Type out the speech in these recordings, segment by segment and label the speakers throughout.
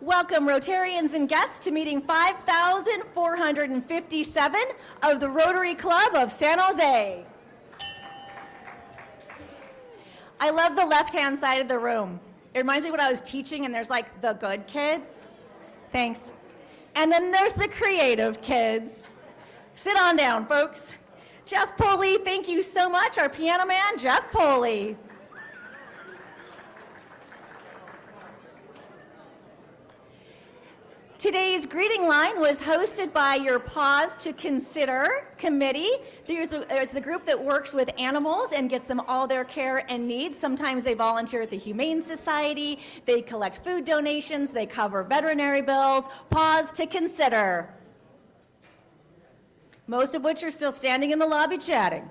Speaker 1: Welcome Rotarians and guests to meeting 5,457 of the Rotary Club of San Jose. I love the left-hand side of the room. It reminds me of when I was teaching and there's like the good kids. Thanks. And then there's the creative kids. Sit on down, folks. Jeff Poley, thank you so much. Our piano man, Jeff Poley. Today's greeting line was hosted by your Pause to Consider committee. There's the group that works with animals and gets them all their care and needs. Sometimes they volunteer at the Humane Society, they collect food donations, they cover veterinary bills. Pause to Consider. Most of which are still standing in the lobby chatting.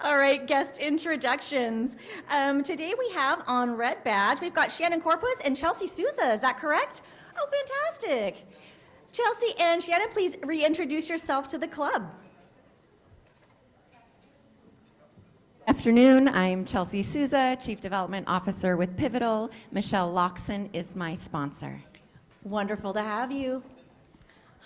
Speaker 1: All right, guest introductions. Today we have on red badge, we've got Shannon Corpus and Chelsea Souza, is that correct? Oh, fantastic. Chelsea and Shannon, please reintroduce yourself to the club.
Speaker 2: Afternoon, I'm Chelsea Souza, Chief Development Officer with Pivotal. Michelle Loxon is my sponsor.
Speaker 1: Wonderful to have you.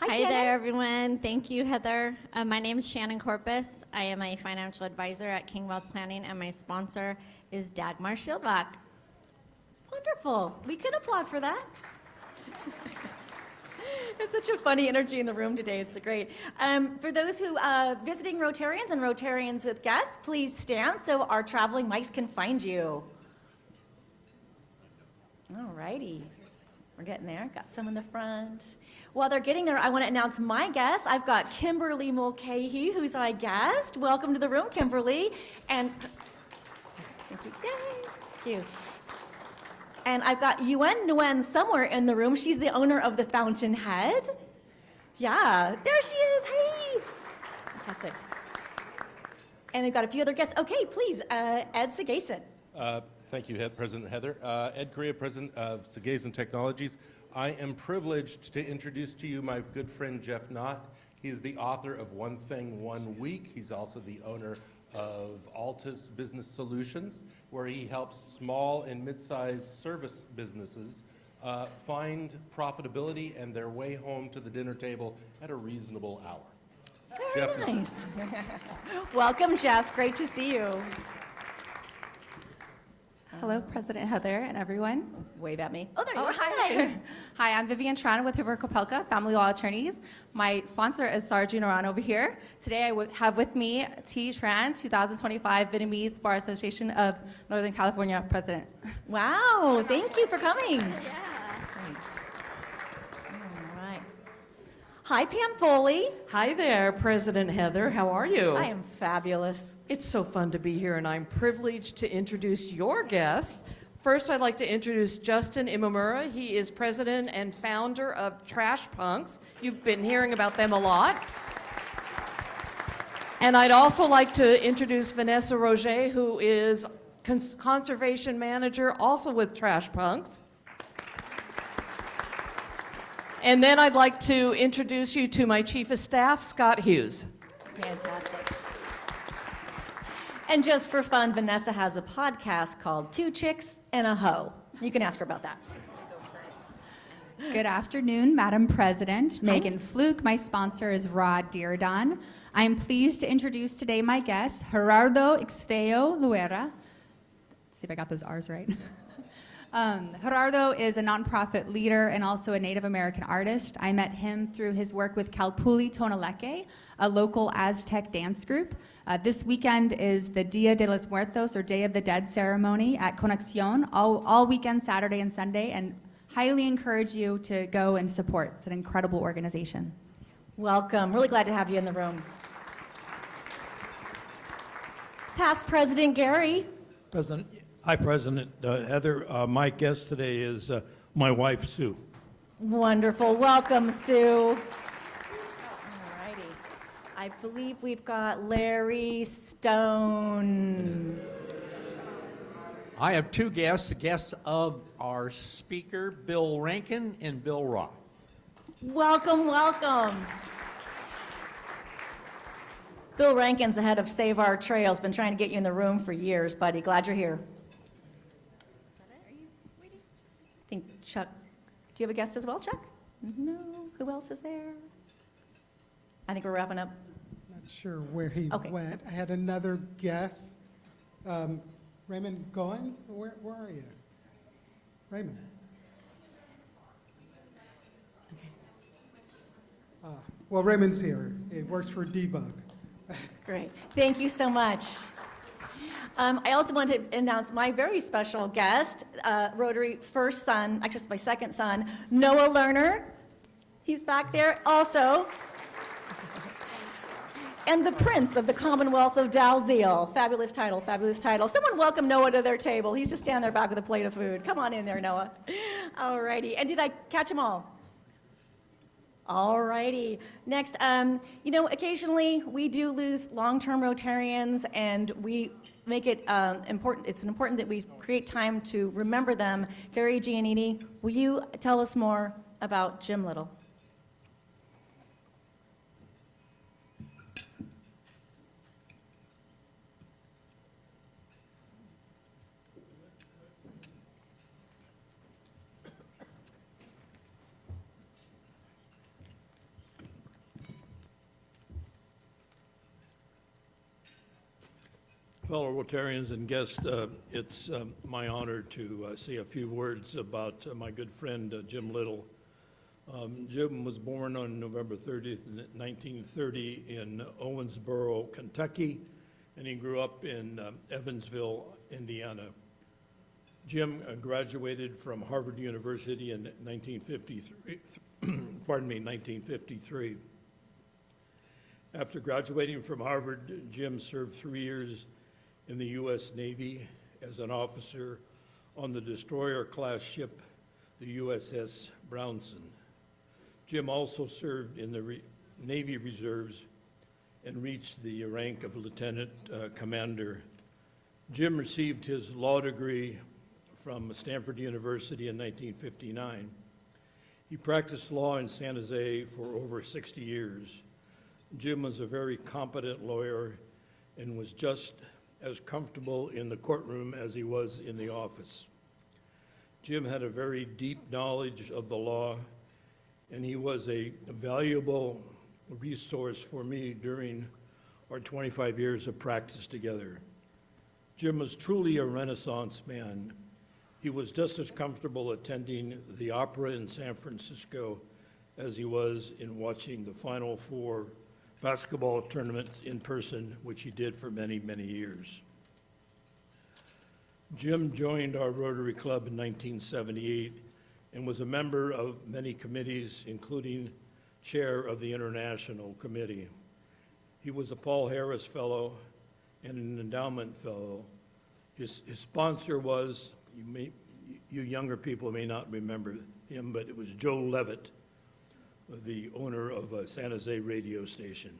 Speaker 3: Hi there, everyone. Thank you, Heather. My name is Shannon Corpus. I am a financial advisor at King Wealth Planning, and my sponsor is Dagmar Schildbach.
Speaker 1: Wonderful. We can applaud for that. It's such a funny energy in the room today. It's great. For those who visiting Rotarians and Rotarians with guests, please stand so our traveling mics can find you. All righty. We're getting there. Got some in the front. While they're getting there, I want to announce my guest. I've got Kimberly Mulcahy, who's my guest. Welcome to the room, Kimberly. And thank you. Yay. Thank you. And I've got Yuen Nguyen somewhere in the room. She's the owner of the Fountainhead. Yeah, there she is. Hey. Fantastic. And we've got a few other guests. Okay, please, Ed Sagason.
Speaker 4: Thank you, President Heather. Ed Correa, President of Sagason Technologies. I am privileged to introduce to you my good friend Jeff Knott. He is the author of One Thing, 1 Week. He's also the owner of Altus Business Solutions, where he helps small and mid-sized service businesses find profitability and their way home to the dinner table at a reasonable hour.
Speaker 1: Very
Speaker 4: Jeff
Speaker 1: nice. Welcome, Jeff. Great to see you.
Speaker 5: Hello, President Heather and everyone.
Speaker 1: Wave at me. Oh, there you are.
Speaker 5: Hi there. Hi, I'm Vivian Tran with Hoover Kopelka, Family Law Attorneys. My sponsor is Sarju Naran over here. Today I have with me T. Tran, 2025 Vietnamese Bar Association of Northern California President.
Speaker 1: Wow, thank you for coming.
Speaker 3: Yeah.
Speaker 1: All right. Hi, Pam Foley.
Speaker 6: Hi there, President Heather. How are you?
Speaker 1: I am fabulous.
Speaker 6: It's so fun to be here, and I'm privileged to introduce your guests. First, I'd like to introduce Justin Imamura. He is president and founder of Trash Punks. You've been hearing about them a lot. And I'd also like to introduce Vanessa Roger, who is conservation manager, also with Trash Punks. And then I'd like to introduce you to my chief of staff, Scott Hughes.
Speaker 1: Fantastic. And just for fun, Vanessa has a podcast called Two Chicks and a Hoe. You can ask her about that.
Speaker 7: Good afternoon, Madam President. Megan Fluke. My sponsor is Rod Deardan. I am pleased to introduce today my guest, Gerardo Ixteo Luera. Let's see if I got those R's right. Gerardo is a nonprofit leader and also a Native American artist. I met him through his work with Calpuli Tonaleque, a local Aztec dance group. This weekend is the Dia de los Muertos, or Day of the Dead ceremony at Conexión, all weekend, Saturday and Sunday, and highly encourage you to go and support. It's an incredible organization.
Speaker 1: Welcome. Really glad to have you in the room. Past President Gary.
Speaker 8: Hi, President Heather. My guest today is my wife, Sue.
Speaker 1: Wonderful. Welcome, Sue. All righty. I believe we've got Larry Stone.
Speaker 9: I have two guests, the guests of our speaker, Bill Rankin and Bill Rock.
Speaker 1: Welcome, welcome. Bill Rankin's the head of Save Our Trails. Been trying to get you in the room for years, buddy. Glad you're here. think Chuck, do you have a guest as well, Chuck? No, who else is there? I think we're wrapping up.
Speaker 10: Not sure where he
Speaker 1: Okay.
Speaker 10: went. I had another guess. Raymond Goins, where are you? Raymond? Well, Raymond's here. He works for Debug.
Speaker 1: Great, thank you so much. I also want to announce my very special guest, Rotary first son, actually it's my second son, Noah Lerner. He's back there also. And the Prince of the Commonwealth of Dalziel. Fabulous title, fabulous title. Someone welcome Noah to their table. He's just standing there back with a plate of food. Come on in there, Noah. All righty, and did I catch them all? All righty. Next, occasionally we do lose long-term Rotarians, and we make it important. It's important that we create time to remember them. Gary Giannini, will you tell us more about Jim Little?
Speaker 8: Fellow Rotarians and guests, it's my honor to say a few words about my good friend Jim Little. Jim was born on November 30th, 1930 in Owensboro, Kentucky, and he grew up in Evansville, Indiana. Jim graduated from Harvard University in 1953. After graduating from Harvard, Jim served 3 years in the U.S. Navy as an officer on the destroyer-class ship, the USS Brownson. Jim also served in the Navy Reserves and reached the rank of lieutenant commander. Jim received his law degree from Stanford University in 1959. He practiced law in San Jose for over 60 years. Jim was a very competent lawyer and was just as comfortable in the courtroom as he was in the office. Jim had a very deep knowledge of the law, and he was a valuable resource for me during our 25 years of practice together. Jim was truly a Renaissance man. He was just as comfortable attending the opera in San Francisco as he was in watching the Final Four basketball tournament in person, which he did for many, many years. Jim joined our Rotary Club in 1978 and was a member of many committees, including chair of the International Committee. He was a Paul Harris Fellow and an Endowment Fellow. His sponsor was, you younger people may not remember him, but it was Joe Levitt, the owner of a San Jose radio station.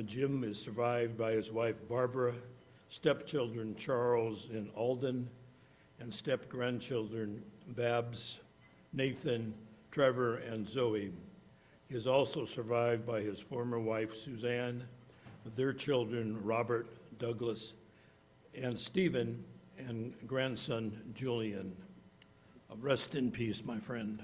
Speaker 8: Jim is survived by his wife Barbara, stepchildren Charles and Alden, and step-grandchildren Babs, Nathan, Trevor, and Zoe. He is also survived by his former wife Suzanne, their children Robert, Douglas, and Stephen, and grandson Julian. Rest in peace, my friend.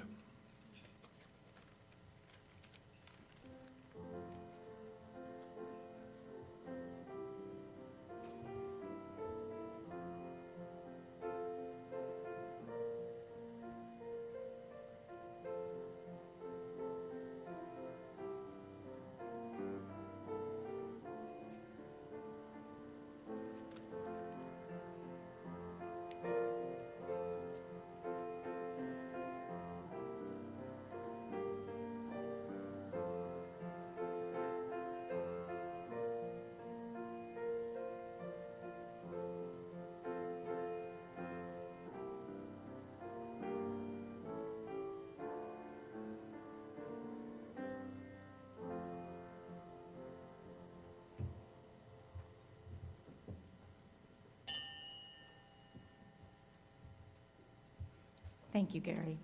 Speaker 1: Thank you, Gary.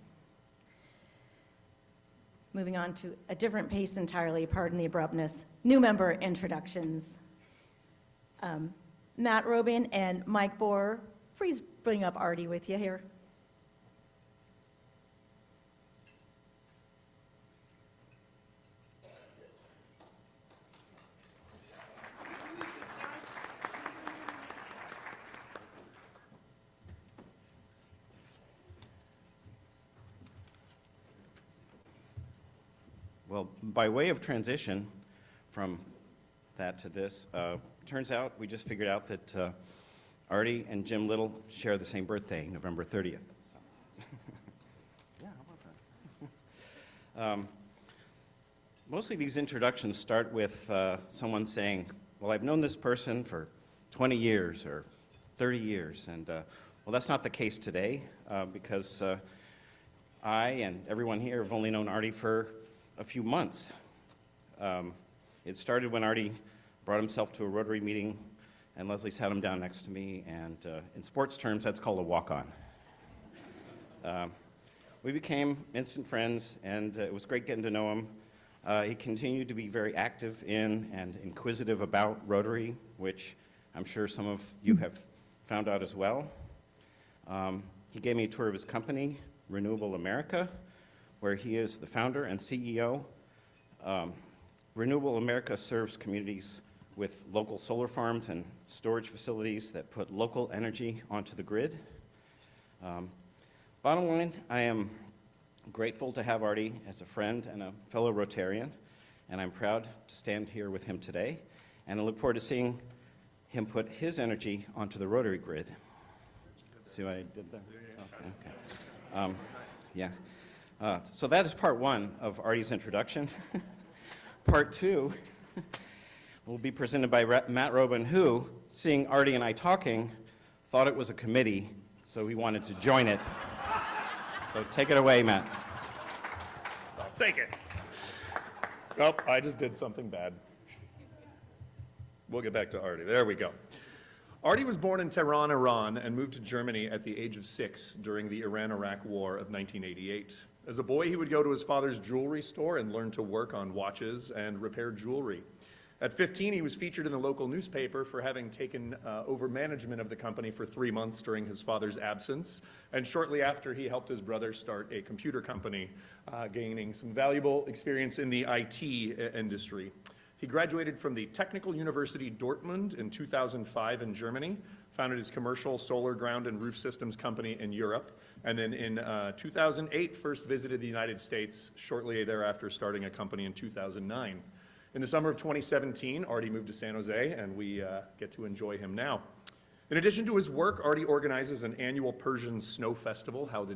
Speaker 1: Moving on to a different pace entirely, pardon the abruptness. New member introductions. Matt Robin and Mike Bohr. Please bring up Artie with you here.
Speaker 11: Well, by way of transition from that to this, turns out we just figured out that Artie and Jim Little share the same birthday, November 30th. So. Yeah, how about that? Mostly these introductions start with someone saying, well, I've known this person for 20 years or 30 years, and well, that's not the case today because I and everyone here have only known Artie for a few months. It started when Artie brought himself to a Rotary meeting and Leslie sat him down next to me, and in sports terms, that's called a walk-on. We became instant friends, and it was great getting to know him. He continued to be very active in and inquisitive about Rotary, which I'm sure some of you have found out as well. He gave me a tour of his company, Renewable America, where he is the founder and CEO. Renewable America serves communities with local solar farms and storage facilities that put local energy onto the grid. Bottom line, I am grateful to have Artie as a friend and a fellow Rotarian, and I'm proud to stand here with him today, and I look forward to seeing him put his energy onto the Rotary grid. See what I did there? Okay. Yeah. So that is part one of Artie's introduction. Part two will be presented by Matt Robin, who, seeing Artie and I talking, thought it was a committee, so he wanted to join it. So take it away, Matt.
Speaker 12: I'll take it. Nope, I just did something bad. We'll get back to Artie. There we go. Artie was born in Tehran, Iran, and moved to Germany at the age of 6 during the Iran-Iraq War of 1988. As a boy, he would go to his father's jewelry store and learn to work on watches and repair jewelry. At 15, he was featured in the local newspaper for having taken over management of the company for 3 months during his father's absence. And shortly after, he helped his brother start a computer company, gaining some valuable experience in the IT industry. He graduated from the Technical University Dortmund in 2005 in Germany, founded his commercial solar ground and roof systems company in Europe, and then in 2008 first visited the United States, shortly thereafter starting a company in 2009. In the summer of 2017, Artie moved to San Jose, and we get to enjoy him now. In addition to his work, Artie organizes an annual Persian Snow Festival held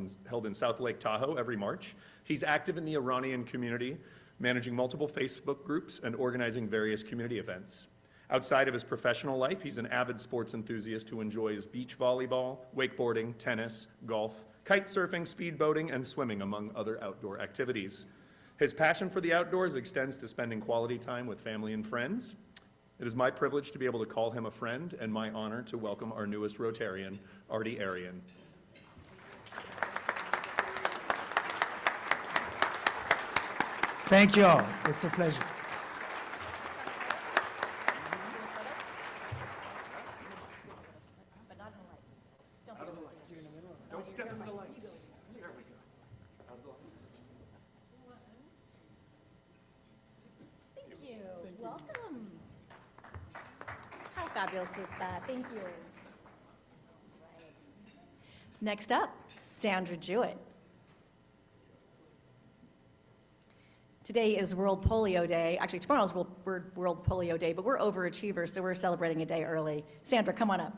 Speaker 12: in South Lake Tahoe every March. He's active in the Iranian community, managing multiple Facebook groups and organizing various community events. Outside of his professional life, he's an avid sports enthusiast who enjoys beach volleyball, wakeboarding, tennis, golf, kite surfing, speedboating, and swimming, among other outdoor activities. His passion for the outdoors extends to spending quality time with family and friends. It is my privilege to be able to call him a friend, and my honor to welcome our newest Rotarian, Artie Arian.
Speaker 13: Thank you all. It's a pleasure.
Speaker 12: Don't step into the lights. There we go.
Speaker 1: Thank you. Welcome. How fabulous is that? Thank you. Next up, Sandra Jewett. Today is World Polio Day. Actually, tomorrow's World Polio Day, but we're overachievers, so we're celebrating a day early. Sandra, come on up.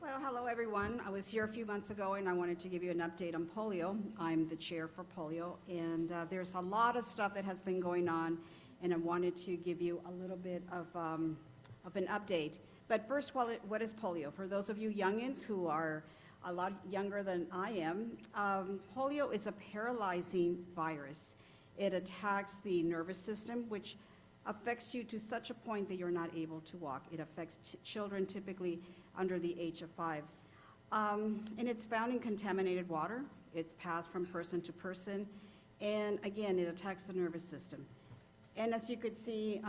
Speaker 14: Well, hello, everyone. I was here a few months ago, and I wanted to give you an update on polio. I'm the chair for polio, and there's a lot of stuff that has been going on, and I wanted to give you a little bit of an update. But first, what is polio? For those of you youngins who are a lot younger than I am, polio is a paralyzing virus. It attacks the nervous system, which affects you to such a point that you're not able to walk. It affects children typically under the age of 5. And it's found in contaminated water. It's passed from person to person. And again, it attacks the nervous system. And as you could see,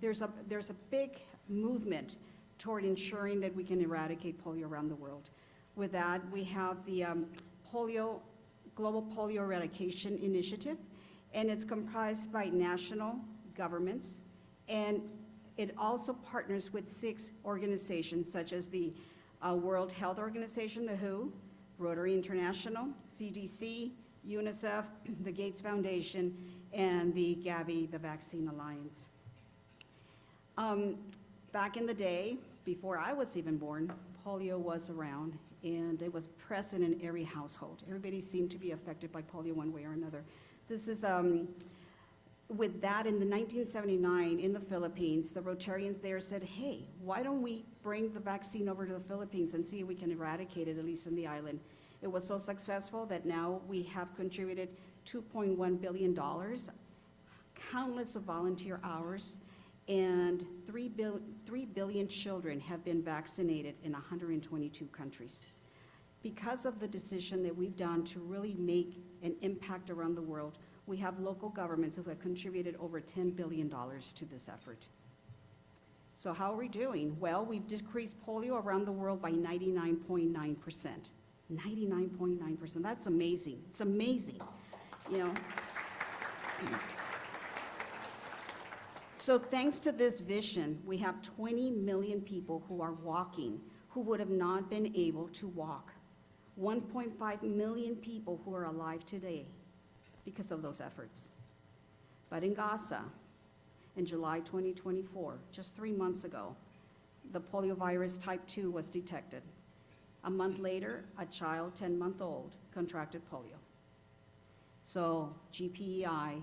Speaker 14: there's a big movement toward ensuring that we can eradicate polio around the world. With that, we have the Global Polio Eradication Initiative, and it's comprised by national governments, and it also partners with 6 organizations such as the World Health Organization, the WHO, Rotary International, CDC, UNICEF, the Gates Foundation, and the Gavi, the Vaccine Alliance. Back in the day, before I was even born, polio was around, and it was present in every household. Everybody seemed to be affected by polio one way or another. This is, with that, in the 1979, in the Philippines, the Rotarians there said, hey, why don't we bring the vaccine over to the Philippines and see if we can eradicate it, at least in the island. It was so successful that now we have contributed $2.1 billion, countless of volunteer hours, and 3 billion children have been vaccinated in 122 countries. Because of the decision that we've done to really make an impact around the world, we have local governments who have contributed over $10 billion to this effort. So how are we doing? Well, we've decreased polio around the world by 99.9%. 99.9%, that's amazing. It's amazing, you know. So thanks to this vision, we have 20 million people who are walking, who would have not been able to walk. 1.5 million people who are alive today because of those efforts. But in Gaza, in July 2024, just 3 months ago, the poliovirus type 2 was detected. A month later, a child 10-month-old contracted polio. So GPEI,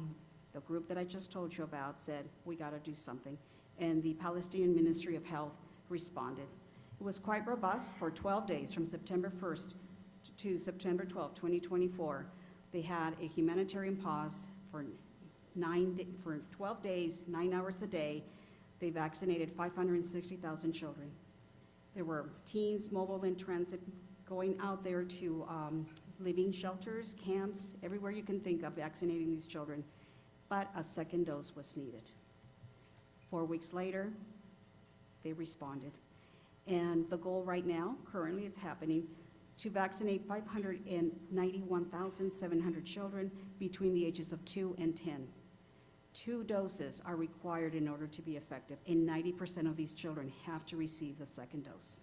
Speaker 14: the group that I just told you about, said, we got to do something. And the Palestinian Ministry of Health responded. It was quite robust for 12 days, from September 1st to September 12th, 2024. They had a humanitarian pause for 12 days, 9 hours a day. They vaccinated 560,000 children. There were teams mobile in transit going out there to living shelters, camps, everywhere you can think of, vaccinating these children. But a second dose was needed. 4 weeks later, they responded. And the goal right now, currently it's happening, to vaccinate 591,700 children between the ages of 2 and 10. 2 doses are required in order to be effective, and 90% of these children have to receive the second dose.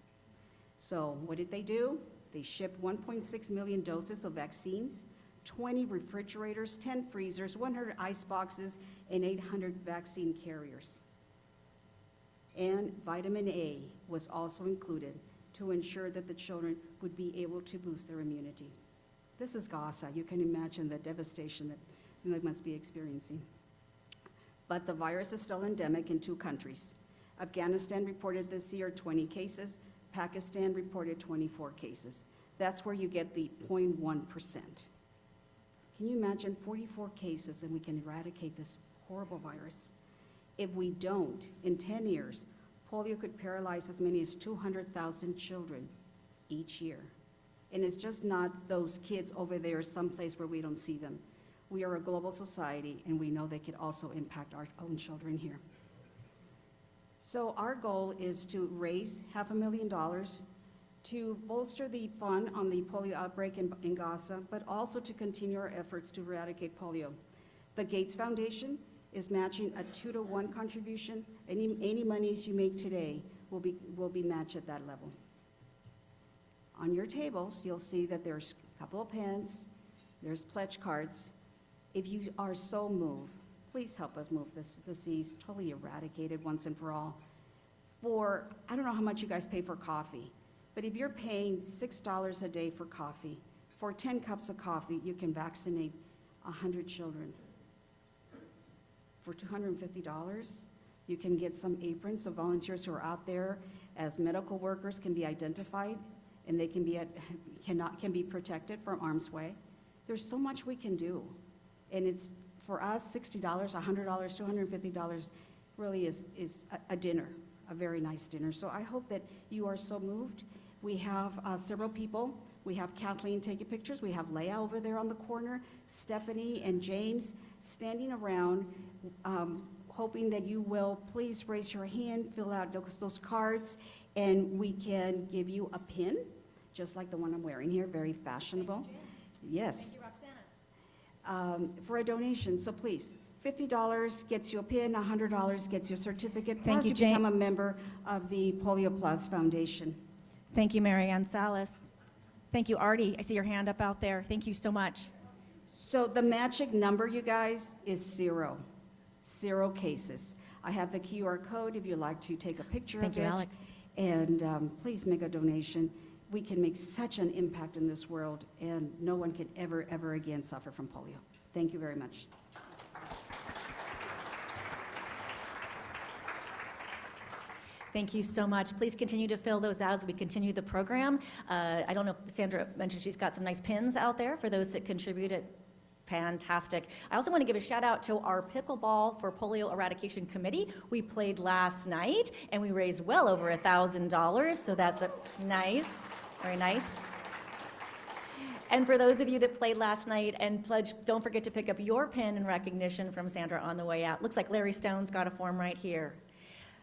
Speaker 14: So what did they do? They shipped 1.6 million doses of vaccines, 20 refrigerators, 10 freezers, 100 ice boxes, and 800 vaccine carriers. And vitamin A was also included to ensure that the children would be able to boost their immunity. This is Gaza. You can imagine the devastation that they must be experiencing. But the virus is still endemic in 2 countries. Afghanistan reported this year 20 cases. Pakistan reported 24 cases. That's where you get the 0.1%. Can you imagine 44 cases and we can eradicate this horrible virus? If we don't, in 10 years, polio could paralyze as many as 200,000 children each year. And it's just not those kids over there someplace where we don't see them. We are a global society, and we know they could also impact our own children here. So our goal is to raise $500,000 to bolster the fund on the polio outbreak in Gaza, but also to continue our efforts to eradicate polio. The Gates Foundation is matching a 2-to-1 contribution. Any monies you make today will be matched at that level. On your tables, you'll see that there's a couple of pens, there's pledge cards. If you are so moved, please help us move this disease totally eradicated once and for all. I don't know how much you guys pay for coffee, but if you're paying $6 a day for coffee, for 10 cups of coffee, you can vaccinate 100 children. For $250, you can get some aprons so volunteers who are out there as medical workers can be identified and they can be protected from harm's way. There's so much we can do. And it's, for us, $60, $100, $250 really is a dinner, a very nice dinner. So I hope that you are so moved. We have several people. We have Kathleen taking pictures. We have Leah over there on the corner, Stephanie and James standing around, hoping that you will please raise your hand, fill out those cards, and we can give you a pin, just like the one I'm wearing here, very fashionable. Yes.
Speaker 1: Thank you, Roxana.
Speaker 14: For a donation, so please, $50 gets you a pin, $100 gets you a certificate,
Speaker 1: Thank
Speaker 14: plus
Speaker 1: you,
Speaker 14: you
Speaker 1: Jane.
Speaker 14: become a member of the Polio Plus Foundation.
Speaker 1: Thank you, Mary Ann Salas. Thank you, Artie. I see your hand up out there. Thank you so much.
Speaker 14: So the magic number, you guys, is 0. 0 cases. I have the QR code if you'd like to take a picture of it.
Speaker 1: Thank you, Alex.
Speaker 14: And please make a donation. We can make such an impact in this world, and no one can ever, ever again suffer from polio. Thank you very much.
Speaker 1: Thank you so much. Please continue to fill those out as we continue the program. I don't know if Sandra mentioned she's got some nice pins out there for those that contributed. Fantastic. I also want to give a shout out to our Pickleball for Polio Eradication Committee. We played last night and we raised well over $1,000, so that's a nice, very nice. And for those of you that played last night and pledged, don't forget to pick up your pin in recognition from Sandra on the way out. Looks like Larry Stone's got a form right here.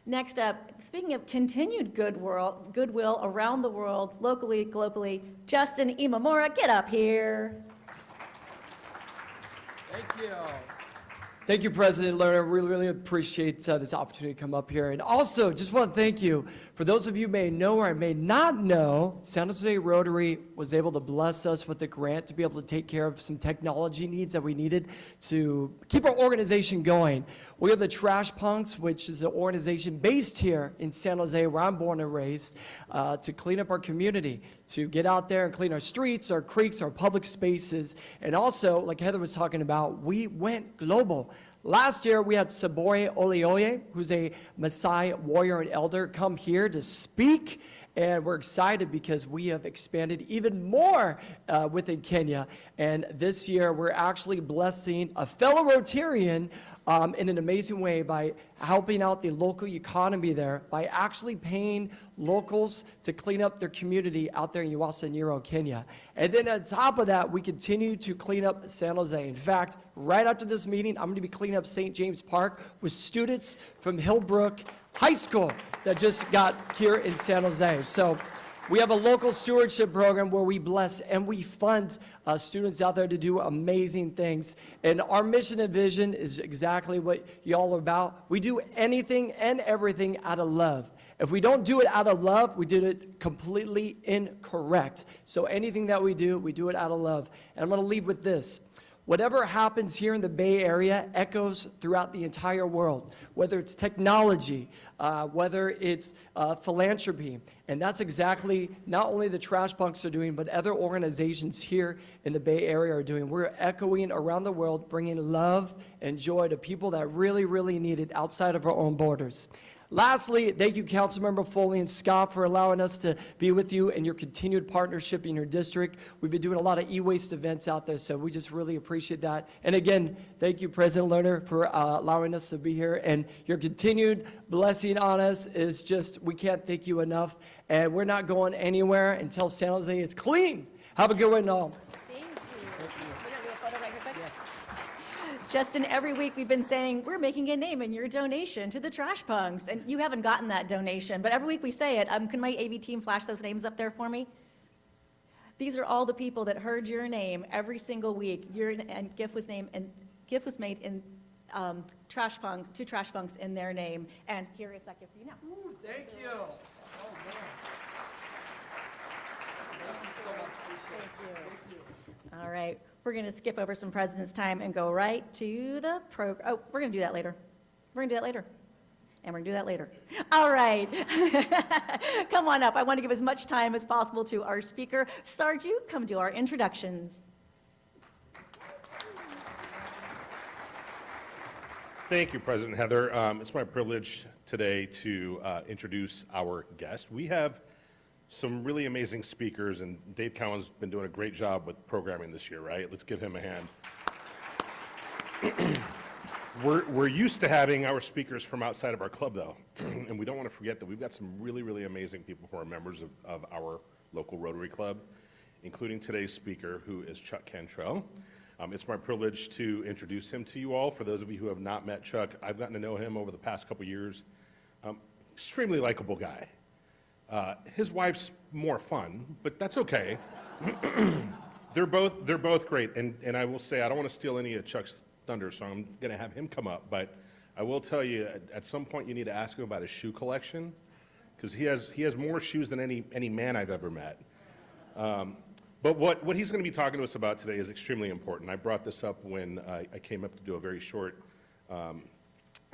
Speaker 1: Next up, speaking of continued goodwill around the world, locally, globally, Justin Imamura, get up here.
Speaker 13: Thank you. Thank you, President Lerner. Really appreciate this opportunity to come up here. And also, just want to thank you. For those of you who may know or may not know, San Jose Rotary was able to bless us with a grant to be able to take care of some technology needs that we needed to keep our organization going. We have the Trash Punks, which is an organization based here in San Jose, where I'm born and raised, to clean up our community, to get out there and clean our streets, our creeks, our public spaces. And also, like Heather was talking about, we went global. Last year, we had Sabore Olioye, who's a Maasai warrior and elder, come here to speak. And we're excited because we have expanded even more within Kenya. And this year, we're actually blessing a fellow Rotarian in an amazing way by helping out the local economy there, by actually paying locals to clean up their community out there in Uwasa Nyiro, Kenya. And then on top of that, we continue to clean up San Jose. In fact, right after this meeting, I'm going to be cleaning up St. James Park with students from Hillbrook High School that just got here in San Jose. So we have a local stewardship program where we bless and we fund students out there to do amazing things. And our mission and vision is exactly what y'all are about. We do anything and everything out of love. If we don't do it out of love, we did it completely incorrect. So anything that we do it out of love. And I'm going to leave with this. Whatever happens here in the Bay Area echoes throughout the entire world, whether it's technology, whether it's philanthropy. And that's exactly not only the Trash Punks are doing, but other organizations here in the Bay Area are doing. We're echoing around the world, bringing love and joy to people that really need it outside of our own borders. Lastly, thank you, Councilmember Foley and Scott, for allowing us to be with you and your continued partnership in your district. We've been doing a lot of e-waste events out there, so we just really appreciate that. And again, thank you, President Lerner, for allowing us to be here. And your continued blessing on us is just, we can't thank you enough. And we're not going anywhere until San Jose is clean. Have a good one, all.
Speaker 1: Justin, every week we've been saying, we're making a name in your donation to the Trash Punks, and you haven't gotten that donation, but every week we say it. Can my AV team flash those names up there for me? These are all the people that heard your name every single week. And gift was made in Trash Punks, to Trash Punks in their name, and here is that gift for you now.
Speaker 13: Ooh, thank you. Oh, man. Thank you so much. Appreciate it. Thank you.
Speaker 1: All right. We're going to skip over some President's time and go right to the program. Oh, we're going to do that later. We're going to do that later. And we're going to do that later. All right. Come on up. I want to give as much time as possible to our speaker. Sarju, come do our introductions.
Speaker 4: Thank you, President Heather. It's my privilege today to introduce our guest. We have some really amazing speakers, and Dave Cowan's been doing a great job with programming this year, right? Let's give him a hand. We're used to having our speakers from outside of our club, though, and we don't want to forget that we've got some really amazing people who are members of our local Rotary Club, including today's speaker, who is Chuck Cantrell. It's my privilege to introduce him to you all. For those of you who have not met Chuck, I've gotten to know him over the past couple years. Extremely likable guy. His wife's more fun, but that's okay. They're both great, and I will say I don't want to steal any of Chuck's thunder, so I'm going to have him come up. But I will tell you, at some point you need to ask him about his shoe collection, because he has more shoes than any man I've ever met. But what he's going to be talking to us about today is extremely important. I brought this up when I came up to do a very short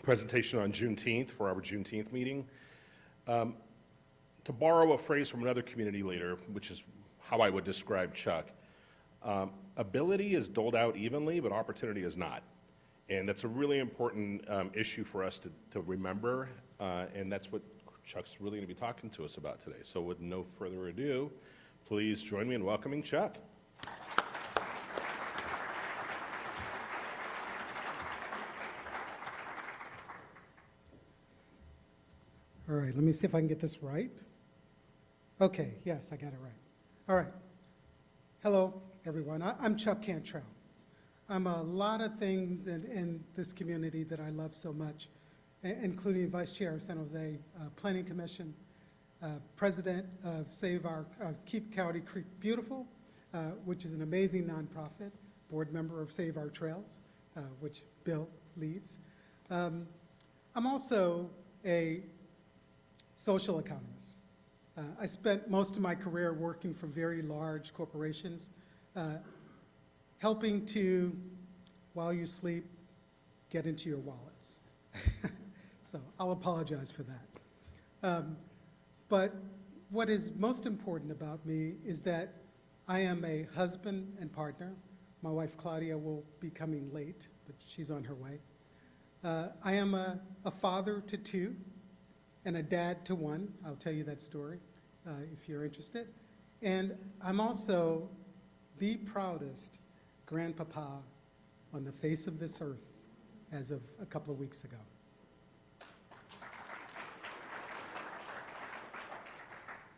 Speaker 4: presentation on Juneteenth for our Juneteenth meeting. To borrow a phrase from another community leader, which is how I would describe Chuck, ability is doled out evenly, but opportunity is not. And that's a really important issue for us to remember, and that's what Chuck's really going to be talking to us about today. So with no further ado, please join me in welcoming Chuck.
Speaker 10: All right, let me see if I can get this right. Okay, yes, I got it right. All right. Hello, everyone. I'm Chuck Cantrell. I'm a lot of things in this community that I love so much, including Vice Chair of San Jose Planning Commission, President of Keep County Creek Beautiful, which is an amazing nonprofit, board member of Save Our Trails, which Bill leads. I'm also a social economist. I spent most of my career working for very large corporations, helping to, while you sleep, get into your wallets. So I'll apologize for that. But what is most important about me is that I am a husband and partner. My wife Claudia will be coming late, but she's on her way. I am a father to two and a dad to one. I'll tell you that story if you're interested. And I'm also the proudest grandpapa on the face of this earth as of a couple of weeks ago.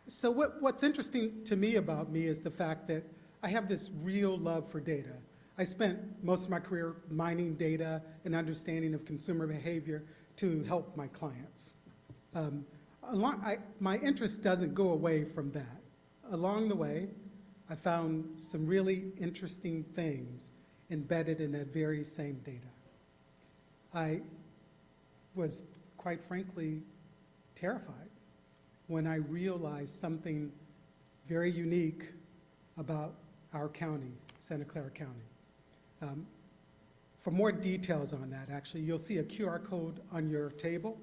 Speaker 10: So what's interesting to me about me is the fact that I have this real love for data. I spent most of my career mining data and understanding of consumer behavior to help my clients. My interest doesn't go away from that. Along the way, I found some really interesting things embedded in that very same data. I was, quite frankly, terrified when I realized something very unique about our county, Santa Clara County. For more details on that, actually, you'll see a QR code on your table.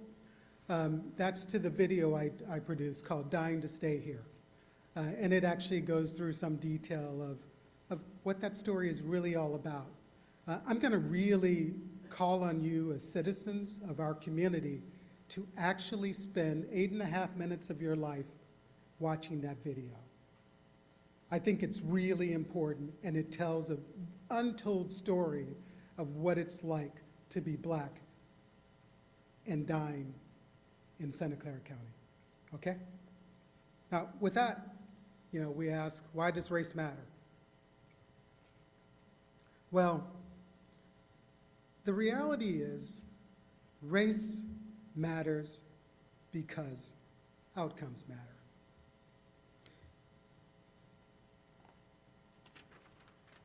Speaker 10: That's to the video I produced called Dying to Stay Here. And it actually goes through some detail of what that story is really all about. I'm going to really call on you as citizens of our community to actually spend 8.5 minutes of your life watching that video. I think it's really important, and it tells an untold story of what it's like to be black and dying in Santa Clara County, okay? Now, with that, we ask, why does race matter? Well, the reality is race matters because outcomes matter.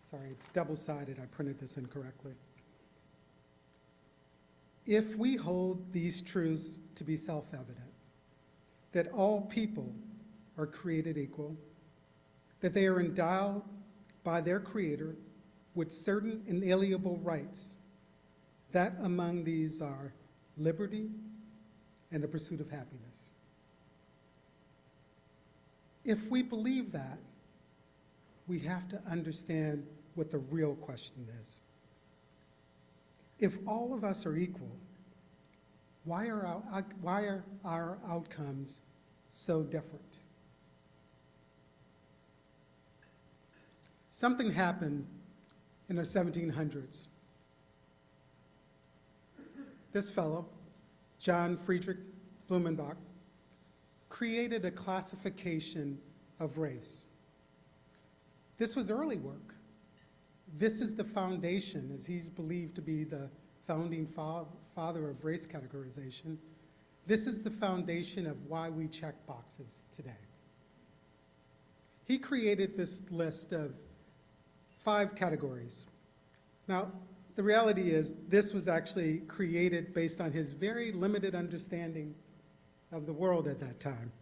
Speaker 10: Sorry, it's double-sided. I printed this incorrectly. If we hold these truths to be self-evident, that all people are created equal, that they are endowed by their Creator with certain inalienable rights, that among these are liberty and the pursuit of happiness. If we believe that, we have to understand what the real question is. If all of us are equal, why are our outcomes so different? Something happened in the 1700s. This fellow, John Friedrich Blumenbach, created a classification of race. This was early work. This is the foundation, as he's believed to be the founding father of race categorization. This is the foundation of why we check boxes today. He created this list of 5 categories. Now, the reality is this was actually created based on his very limited understanding of the world at that time.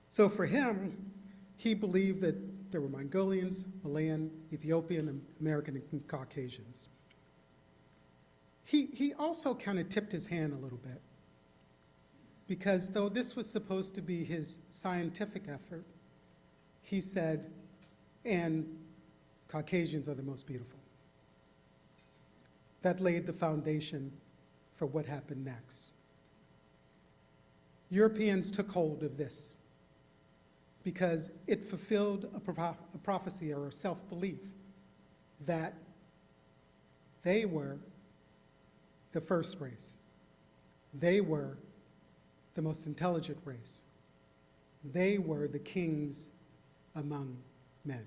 Speaker 10: So for him, he believed that there were Mongolians, Malayan, Ethiopian, American, and Caucasians. He also kind of tipped his hand a little bit, because though this was supposed to be his scientific effort, he said, and Caucasians are the most beautiful. That laid the foundation for what happened next. Europeans took hold of this because it fulfilled a prophecy or a self-belief that they were the first race. They were the most intelligent race. They were the kings among men.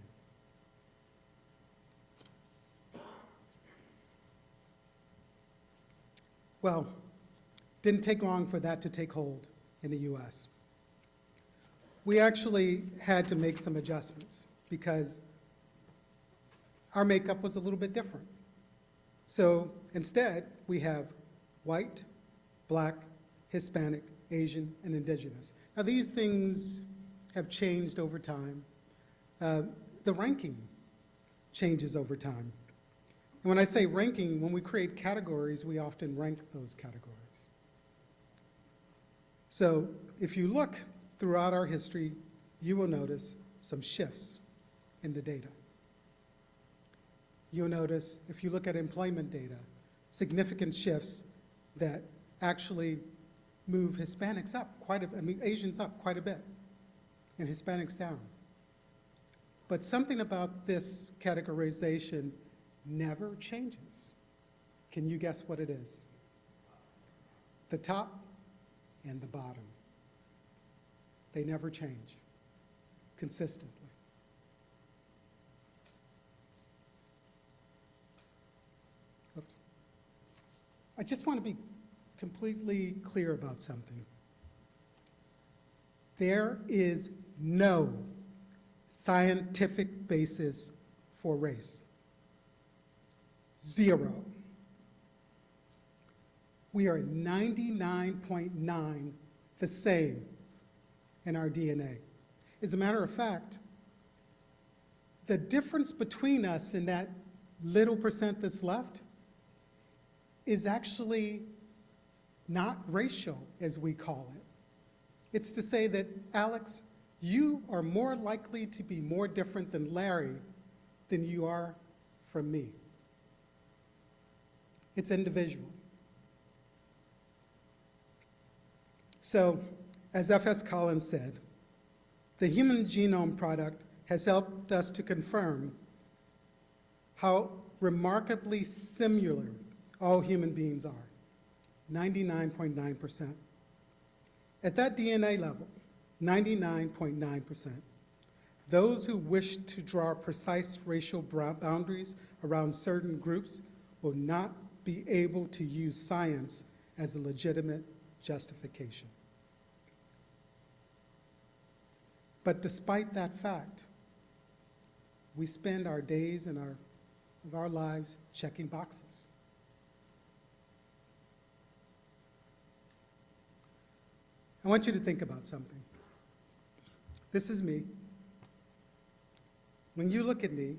Speaker 10: Well, didn't take long for that to take hold in the US. We actually had to make some adjustments because our makeup was a little bit different. So instead, we have white, black, Hispanic, Asian, and indigenous. Now these things have changed over time. The ranking changes over time. And when I say ranking, when we create categories, we often rank those categories. So if you look throughout our history, you will notice some shifts in the data. You'll notice, if you look at employment data, significant shifts that actually move Hispanics up Asians up quite a bit, and Hispanics down. But something about this categorization never changes. Can you guess what it is? The top and the bottom. They never change consistently. Oops. I just want to be completely clear about something. There is no scientific basis for race. Zero. We are 99.9 the same in our DNA. As a matter of fact, the difference between us and that little percent that's left is actually not racial, as we call it. It's to say that, Alex, you are more likely to be more different than Larry than you are from me. It's individual. So, as F.S. Collins said, the Human Genome Project has helped us to confirm how remarkably similar all human beings are, 99.9%. At that DNA level, 99.9%, those who wish to draw precise racial boundaries around certain groups will not be able to use science as a legitimate justification. But despite that fact, we spend our days and of our lives checking boxes. I want you to think about something. This is me. When you look at me,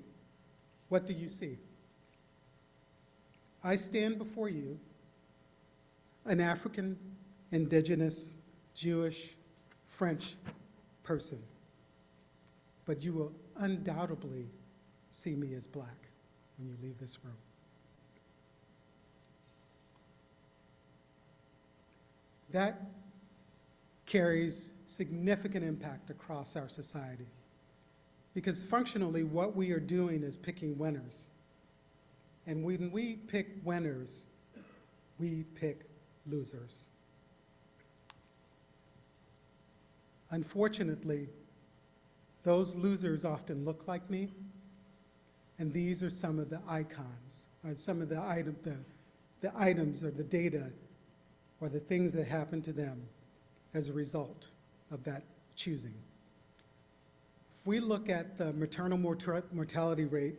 Speaker 10: what do you see? I stand before you, an African, indigenous, Jewish, French person, but you will undoubtedly see me as black when you leave this room. That carries significant impact across our society, because functionally what we are doing is picking winners. And when we pick winners, we pick losers. Unfortunately, those losers often look like me, and these are some of the icons, or some of the items or the data or the things that happen to them as a result of that choosing. If we look at the maternal mortality rate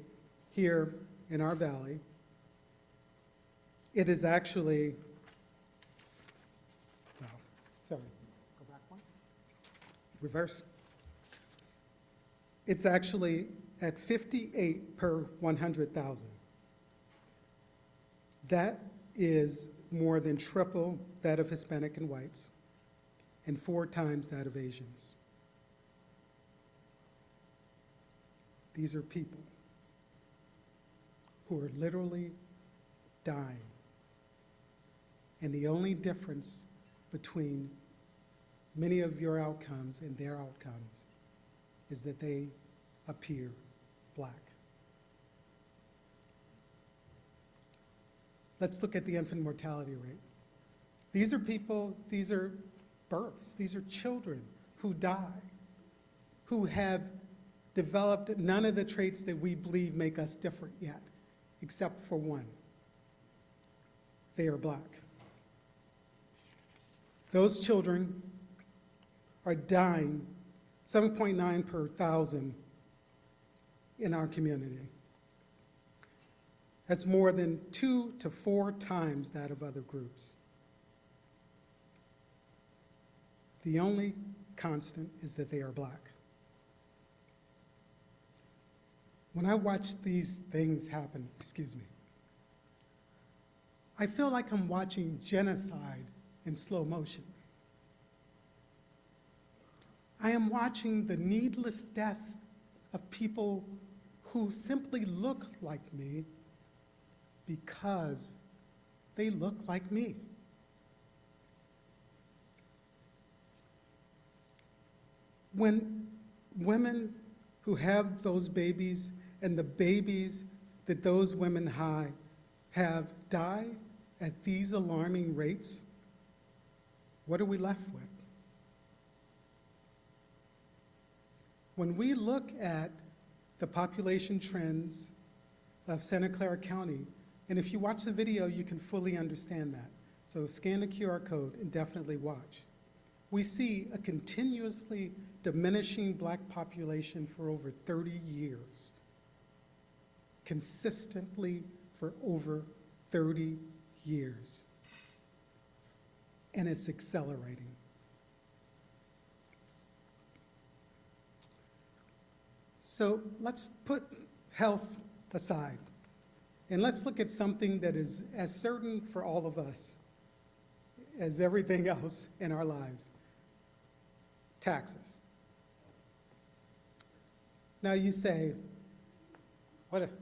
Speaker 10: here in our valley, it is actually, well, sorry, go back one. Reverse. It's actually at 58 per 100,000. That is more than triple that of Hispanic and whites, and 4 times that of Asians. These are people who are literally dying. And the only difference between many of your outcomes and their outcomes is that they appear black. Let's look at the infant mortality rate. These are people, these are births, these are children who die, who have developed none of the traits that we believe make us different yet, except for one. They are black. Those children are dying 7.9 per 1,000 in our community. That's more than 2 to 4 times that of other groups. The only constant is that they are black. When I watch these things happen, I feel like I'm watching genocide in slow motion. I am watching the needless death of people who simply look like me because they look like me. When women who have those babies and the babies that those women have die at these alarming rates, what are we left with? When we look at the population trends of Santa Clara County, and if you watch the video, you can fully understand that. So scan the QR code and definitely watch. We see a continuously diminishing black population for over 30 years, consistently for over 30 years. And it's accelerating. So let's put health aside, and let's look at something that is as certain for all of us as everything else in our lives: taxes. Now you say,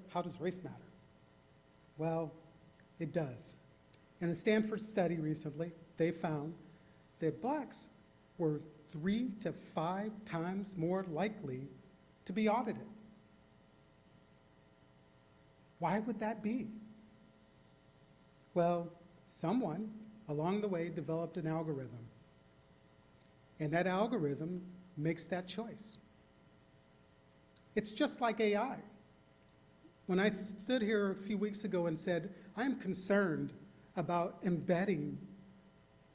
Speaker 10: how does race matter? Well, it does. In a Stanford study recently, they found that blacks were 3 to 5 times more likely to be audited. Why would that be? Well, someone along the way developed an algorithm, and that algorithm makes that choice. It's just like AI. When I stood here a few weeks ago and said, I'm concerned about embedding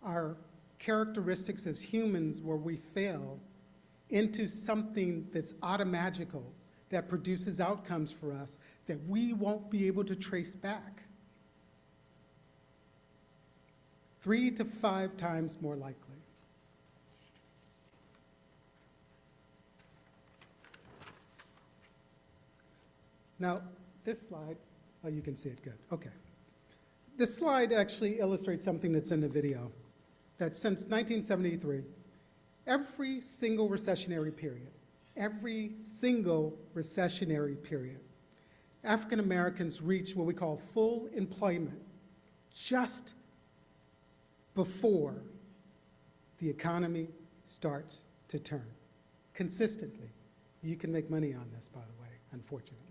Speaker 10: our characteristics as humans where we fail into something that's automagical, that produces outcomes for us that we won't be able to trace back. 3 to 5 times more likely. Now, this slide, oh, you can see it good, okay. This slide actually illustrates something that's in the video, that since 1973, every single recessionary period, African Americans reach what we call full employment just before the economy starts to turn. Consistently. You can make money on this, by the way, unfortunately.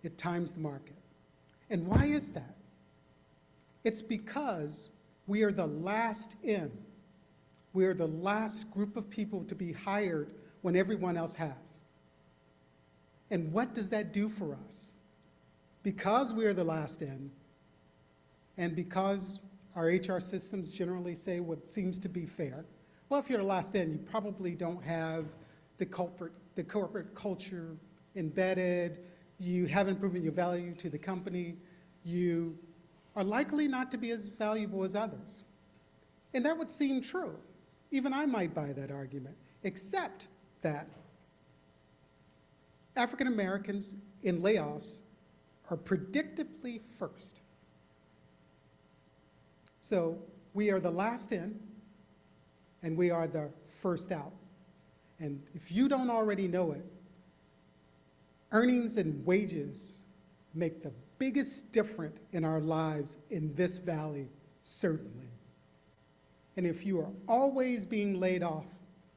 Speaker 10: It times the market. And why is that? It's because we are the last in. We are the last group of people to be hired when everyone else has. And what does that do for us? Because we are the last in, and because our HR systems generally say what seems to be fair, well, if you're the last in, you probably don't have the corporate culture embedded, you haven't proven your value to the company, you are likely not to be as valuable as others. And that would seem true. Even I might buy that argument, except that African Americans in layoffs are predictably first. So we are the last in, and we are the first out. And if you don't already know it, earnings and wages make the biggest difference in our lives in this valley, certainly. And if you are always being laid off,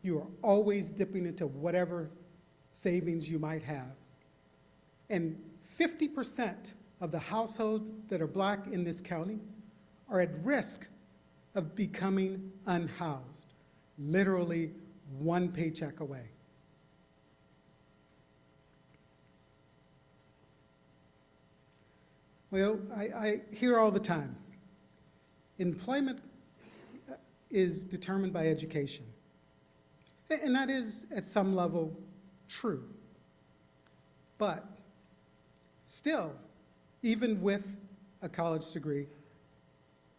Speaker 10: you are always dipping into whatever savings you might have. And 50% of the households that are Black in this county are at risk of becoming unhoused, literally one paycheck away. Well, I hear all the time, employment is determined by education. And that is, at some level, true. But still, even with a college degree,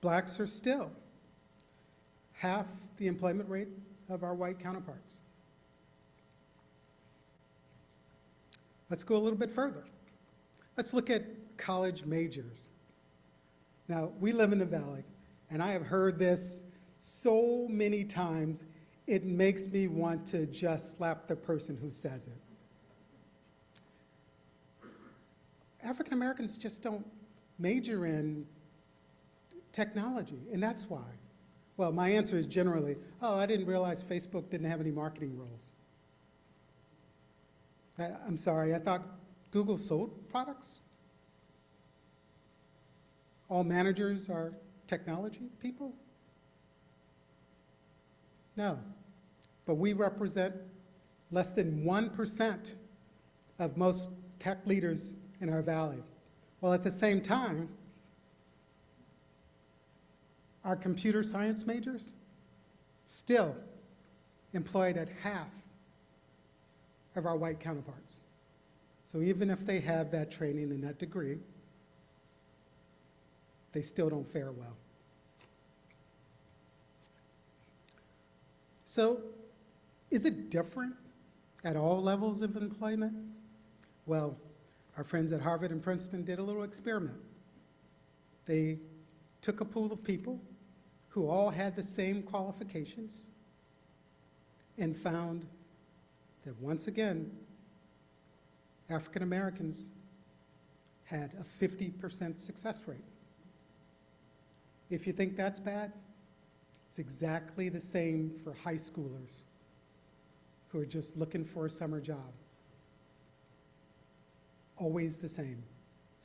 Speaker 10: Blacks are still half the employment rate of our white counterparts. Let's go a little bit further. Let's look at college majors. Now, we live in the Valley, and I have heard this so many times, it makes me want to just slap the person who says it. African Americans just don't major in technology, and that's why. Well, my answer is generally, oh, I didn't realize Facebook didn't have any marketing roles. I'm sorry, I thought Google sold products? All managers are technology people? No, but we represent less than 1% of most tech leaders in our valley. While at the same time, our computer science majors still employed at half of our white counterparts. So even if they have that training and that degree, they still don't fare well. So is it different at all levels of employment? Well, our friends at Harvard and Princeton did a little experiment. They took a pool of people who all had the same qualifications and found that once again, African Americans had a 50% success rate. If you think that's bad, it's exactly the same for high schoolers who are just looking for a summer job. Always the same,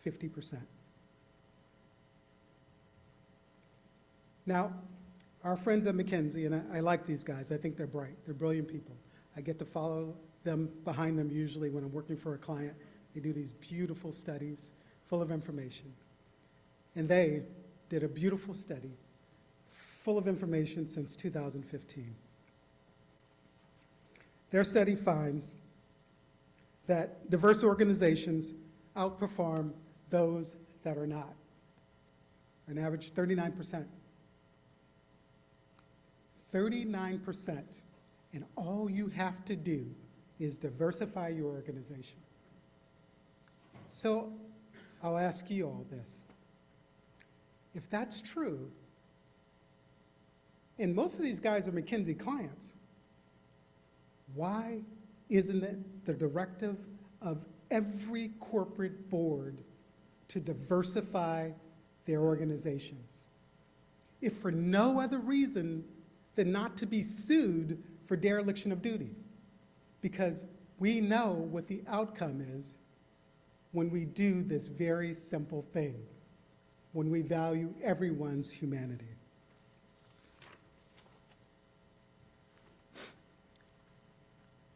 Speaker 10: 50%. Now, our friends at McKinsey, and I like these guys, I think they're bright, they're brilliant people. I get to follow them, behind them usually when I'm working for a client. They do these beautiful studies full of information. And they did a beautiful study full of information since 2015. Their study finds that diverse organizations outperform those that are not, an average 39%. 39%, and all you have to do is diversify your organization. So I'll ask you all this. If that's true, and most of these guys are McKinsey clients, why isn't it the directive of every corporate board to diversify their organizations? If for no other reason than not to be sued for dereliction of duty, because we know what the outcome is when we do this very simple thing, when we value everyone's humanity.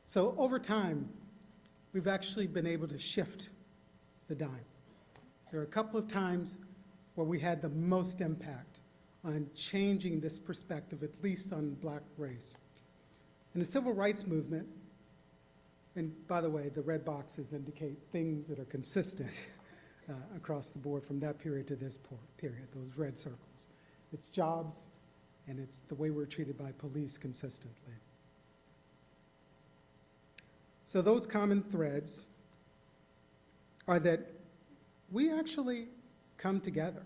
Speaker 10: So over time, we've actually been able to shift the dime. There are a couple of times where we had the most impact on changing this perspective, at least on Black race. In the civil rights movement, and by the way, the red boxes indicate things that are consistent across the board from that period to this period, those red circles. It's jobs, and it's the way we're treated by police consistently. So those common threads are that we actually come together.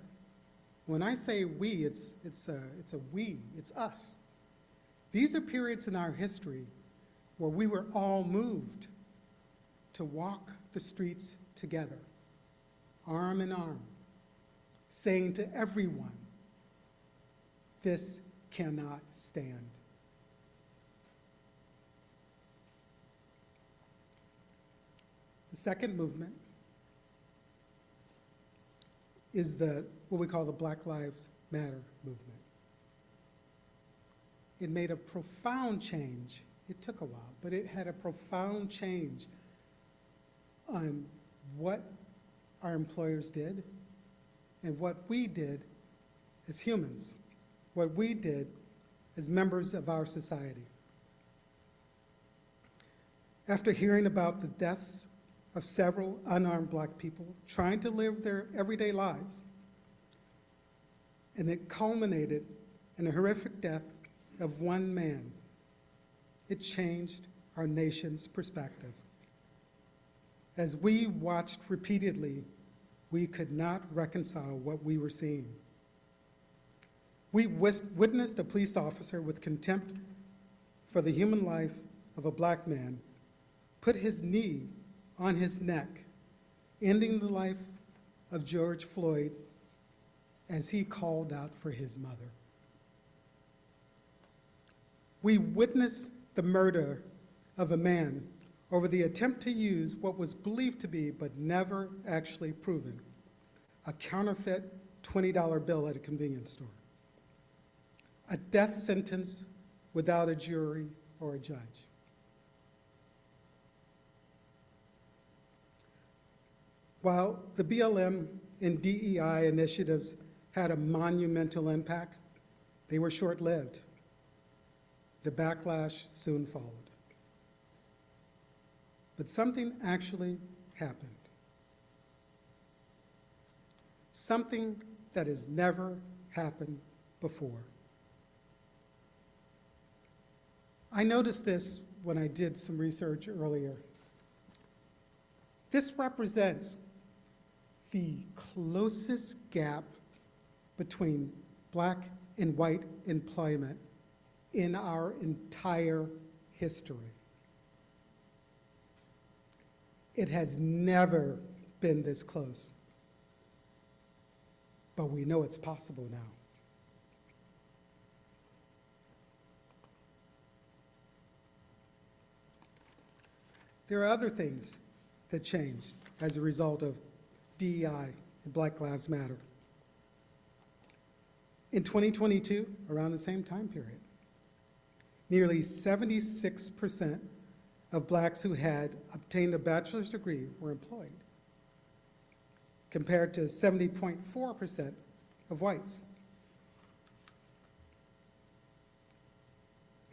Speaker 10: When I say we, it's a we, it's us. These are periods in our history where we were all moved to walk the streets together, arm in arm, saying to everyone, this cannot stand. The second movement is what we call the Black Lives Matter movement. It made a profound change. It took a while, but it had a profound change on what our employers did and what we did as humans, what we did as members of our society. After hearing about the deaths of several unarmed Black people trying to live their everyday lives, and it culminated in the horrific death of one man, it changed our nation's perspective. As we watched repeatedly, we could not reconcile what we were seeing. We witnessed a police officer with contempt for the human life of a Black man put his knee on his neck, ending the life of George Floyd as he called out for his mother. We witnessed the murder of a man over the attempt to use what was believed to be, but never actually proven, a counterfeit $20 bill at a convenience store. A death sentence without a jury or a judge. While the BLM and DEI initiatives had a monumental impact, they were short-lived. The backlash soon followed. But something actually happened. Something that has never happened before. I noticed this when I did some research earlier. This represents the closest gap between Black and white employment in our entire history. It has never been this close, but we know it's possible now. There are other things that changed as a result of DEI and Black Lives Matter. In 2022, around the same time period, nearly 76% of Blacks who had obtained a bachelor's degree were employed, compared to 70.4% of whites.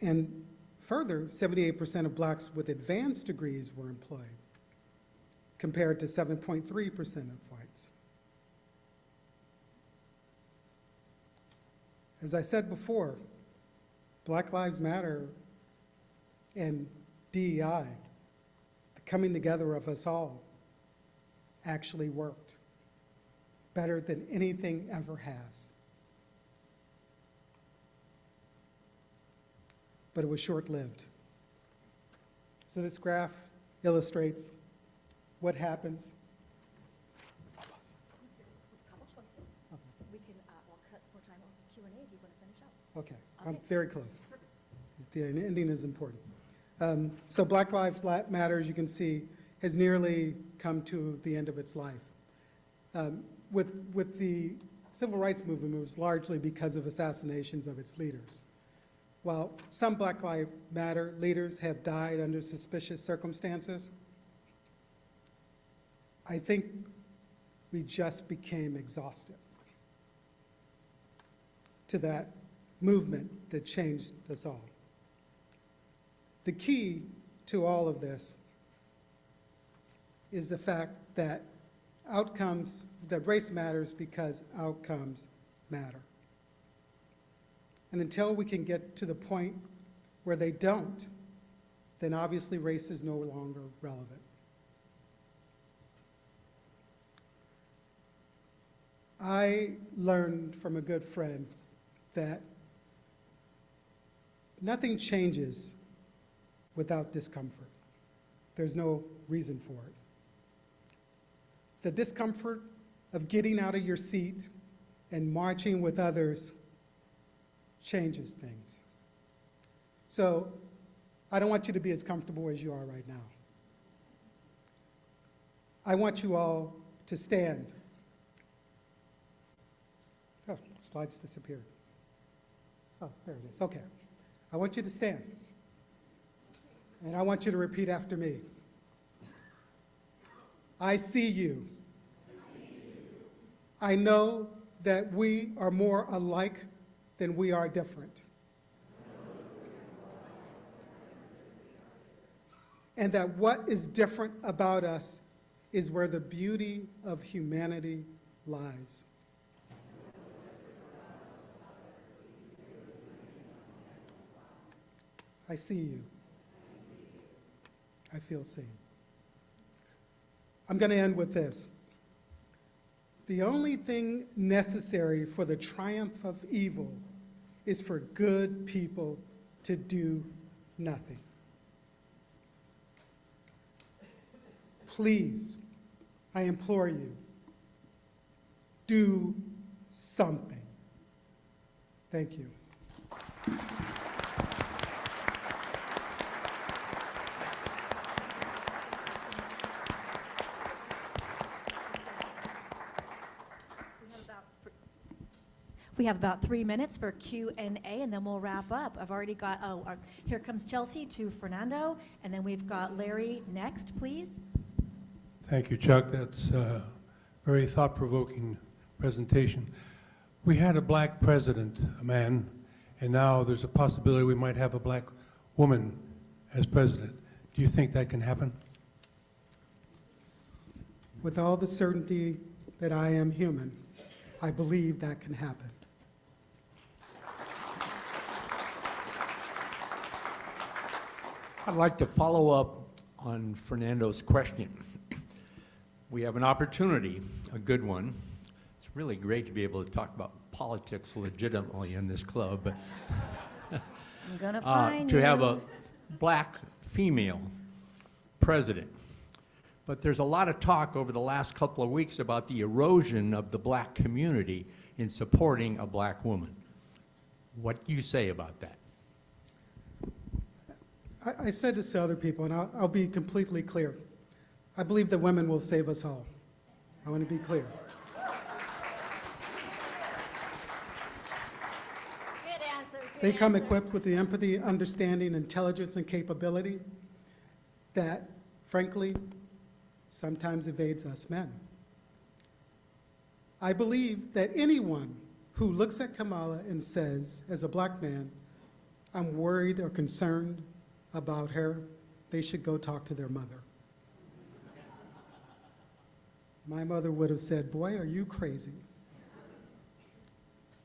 Speaker 10: And further, 78% of Blacks with advanced degrees were employed, compared to 7.3% of whites. As I said before, Black Lives Matter and DEI, the coming together of us all, actually worked better than anything ever has. But it was short-lived. So this graph illustrates what happens.
Speaker 1: Couple choices. We can, I'll cut some more time on Q&A if you want to finish up.
Speaker 10: Okay, I'm very close. The ending is important. So Black Lives Matter, as you can see, has nearly come to the end of its life. With the civil rights movement, it was largely because of assassinations of its leaders. While some Black Lives Matter leaders have died under suspicious circumstances, I think we just became exhausted to that movement that changed us all. The key to all of this is the fact that race matters because outcomes matter. And until we can get to the point where they don't, then obviously race is no longer relevant. I learned from a good friend that nothing changes without discomfort. There's no reason for it. The discomfort of getting out of your seat and marching with others changes things. So I don't want you to be as comfortable as you are right now. I want you all to stand. Oh, slides disappeared. Oh, there it is. Okay. I want you to stand. And I want you to repeat after me. I see you. I know that we are more alike than we are different. And that what is different about us is where the beauty of humanity lies. I see you. I feel seen. I'm going to end with this. The only thing necessary for the triumph of evil is for good people to do nothing. Please, I implore you, do something. Thank you.
Speaker 1: We have about 3 minutes for Q&A, and then we'll wrap up. I've already got, here comes Chelsea to Fernando, and then we've got Larry next, please.
Speaker 15: Thank you, Chuck. That's a very thought-provoking presentation. We had a black president, a man, and now there's a possibility we might have a black woman as president. Do you think that can happen?
Speaker 10: With all the certainty that I am human, I believe that can happen.
Speaker 9: I'd like to follow up on Fernando's question. We have an opportunity, a good one. It's really great to be able to talk about politics legitimately in this club, but
Speaker 1: I'm gonna find
Speaker 9: to
Speaker 1: you.
Speaker 9: have a black female president. But there's a lot of talk over the last couple of weeks about the erosion of the black community in supporting a black woman. What do you say about that?
Speaker 10: I've said this to other people, and I'll be completely clear. I believe that women will save us all. I want to be clear.
Speaker 1: Good answer.
Speaker 10: They come equipped with the empathy, understanding, intelligence, and capability that, frankly, sometimes evades us men. I believe that anyone who looks at Kamala and says, as a black man, I'm worried or concerned about her, they should go talk to their mother. My mother would have said, boy, are you crazy?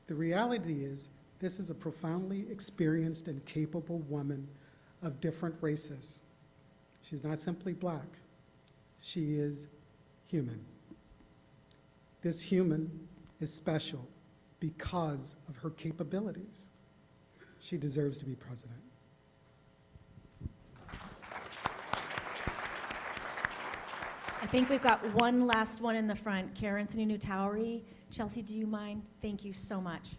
Speaker 10: The reality is, this is a profoundly experienced and capable woman of different races. She's not simply black. She is human. This human is special because of her capabilities. She deserves to be president.
Speaker 1: I think we've got one last one in the front. Karen Sununu-Towery. Chelsea, do you mind? Thank you so much.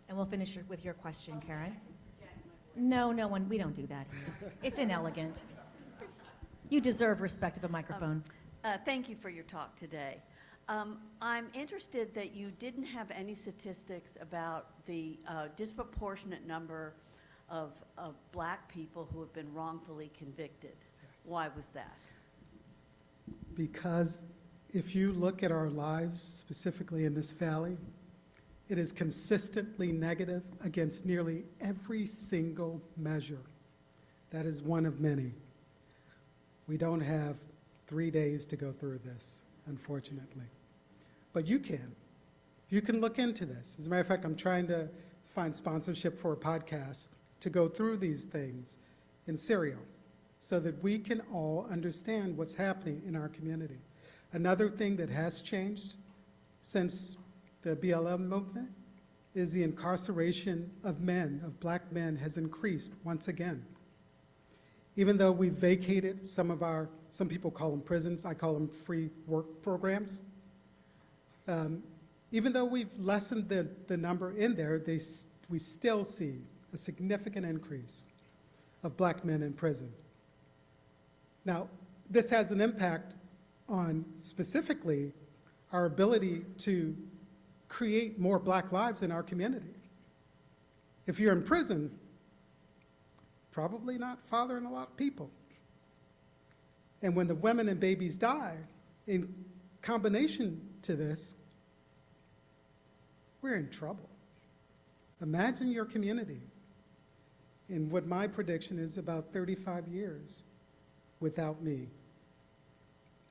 Speaker 1: And we'll finish with your question, Karen. No, no one, we don't do that here. It's inelegant. You deserve respect of a microphone.
Speaker 16: Thank you for your talk today. I'm interested that you didn't have any statistics about the disproportionate number of black people who have been wrongfully convicted. Yes. Why was that?
Speaker 10: Because if you look at our lives, specifically in this valley, it is consistently negative against nearly every single measure. That is one of many. We don't have 3 days to go through this, unfortunately. But you can. You can look into this. As a matter of fact, I'm trying to find sponsorship for a podcast to go through these things in serial so that we can all understand what's happening in our community. Another thing that has changed since the BLM movement is the incarceration of men, of black men, has increased once again. Even though we've vacated some people call them prisons, I call them free work programs. Even though we've lessened the number in there, we still see a significant increase of black men in prison. Now, this has an impact on specifically our ability to create more black lives in our community. If you're in prison, probably not fathering a lot of people. And when the women and babies die, in combination to this, we're in trouble. Imagine your community in what my prediction is about 35 years without me.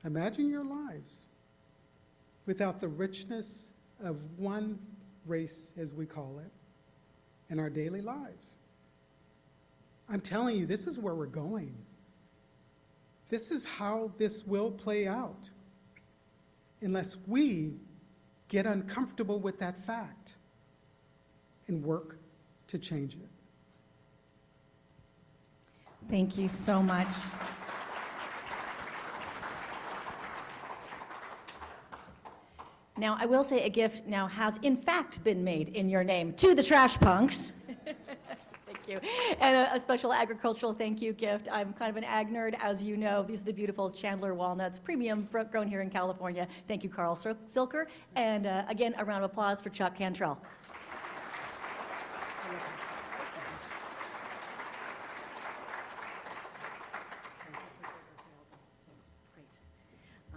Speaker 10: Imagine your lives without the richness of one race, as we call it, in our daily lives. I'm telling you, this is where we're going. This is how this will play out unless we get uncomfortable with that fact and work to change it.
Speaker 1: Thank you so much. Now, I will say a gift now has in fact been made in your name to the Trash Punks. Thank you. And a special agricultural thank you gift. I'm kind of an ag nerd, as you know. These are the beautiful Chandler walnuts, premium grown here in California. Thank you, Carl Silker. And again, a round of applause for Chuck Cantrell.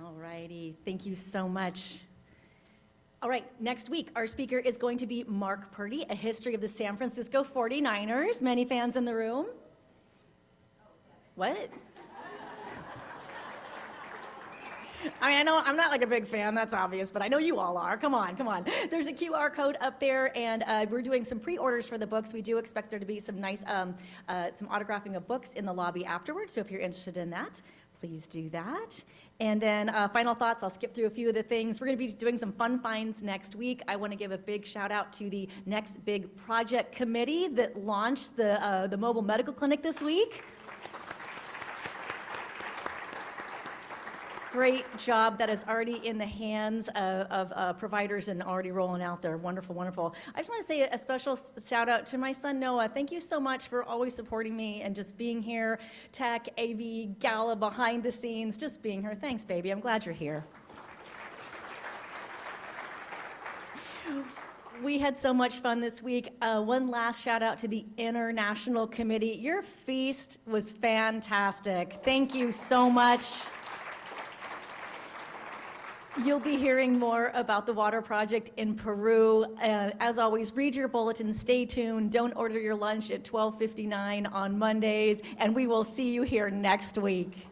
Speaker 1: All righty, thank you so much. All right, next week, our speaker is going to be Mark Purdy, A History of the San Francisco 49ers. Many fans in the room? What? I mean, I know I'm not like a big fan, that's obvious, but I know you all are. Come on, come on. There's a QR code up there, and we're doing some pre-orders for the books. We do expect there to be some nice, some autographing of books in the lobby afterwards, so if you're interested in that, please do that. And then final thoughts, I'll skip through a few of the things. We're going to be doing some fun finds next week. I want to give a big shout out to the Next Big Project Committee that launched the mobile medical clinic this week. Great job that is already in the hands of providers and already rolling out there. Wonderful, wonderful. I just want to say a special shout out to my son, Noah. Thank you so much for always supporting me and just being here. Tech, AV, gala, behind the scenes, just being here. Thanks, baby. I'm glad you're here. We had so much fun this week. One last shout out to the International Committee. Your feast was fantastic. Thank you so much. You'll be hearing more about the water project in Peru. As always, read your bulletin, stay tuned. Don't order your lunch at 12:59 on Mondays, and we will see you here next week.